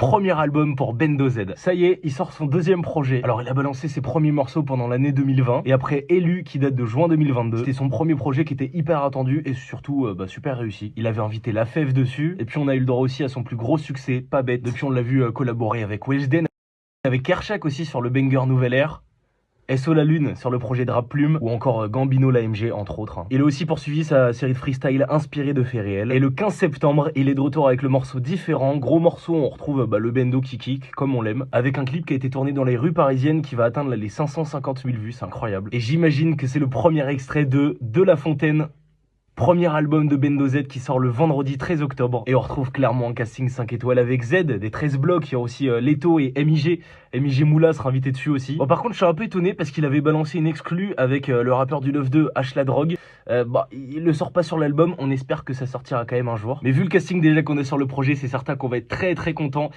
Premier album pour Bendo Z. Ça y est, il sort son deuxième projet. Alors il a balancé ses premiers morceaux pendant l'année 2020 et après Élu qui date de juin 2022. C'était son premier projet qui était hyper attendu et surtout super réussi. Il avait invité La Fève dessus et puis on a eu le droit aussi à son plus gros succès, Pas Bête. Depuis on l'a vu collaborer avec Weshden, avec Kershak aussi sur le banger Nouvelle Ère. SO La Lune sur le projet de Rap Plume ou encore Gambino l'AMG entre autres. Il a aussi poursuivi sa série de freestyle inspirée de faits réels. Et le 15 septembre, il est de retour avec le morceau Différent. Gros morceau, on retrouve le bendo qui kick, comme on l'aime, avec un clip qui a été tourné dans les rues parisiennes qui va atteindre les 550 000 vues, c'est incroyable. Et j'imagine que c'est le premier extrait de La Fontaine, premier album de Bendo Z qui sort le vendredi 13 octobre. Et on retrouve clairement un casting 5 étoiles avec Z, des 13 blocs. Il y a aussi Leto et MIG. MIG Moula sera invité dessus aussi. Bon, par contre, je suis un peu étonné parce qu'il avait balancé une exclue avec le rappeur du 9-2, H La Drogue. Il le sort pas sur l'album. On espère que ça sortira quand même un jour. Mais vu le casting déjà qu'on a sur le projet, c'est certain qu'on va être très très content.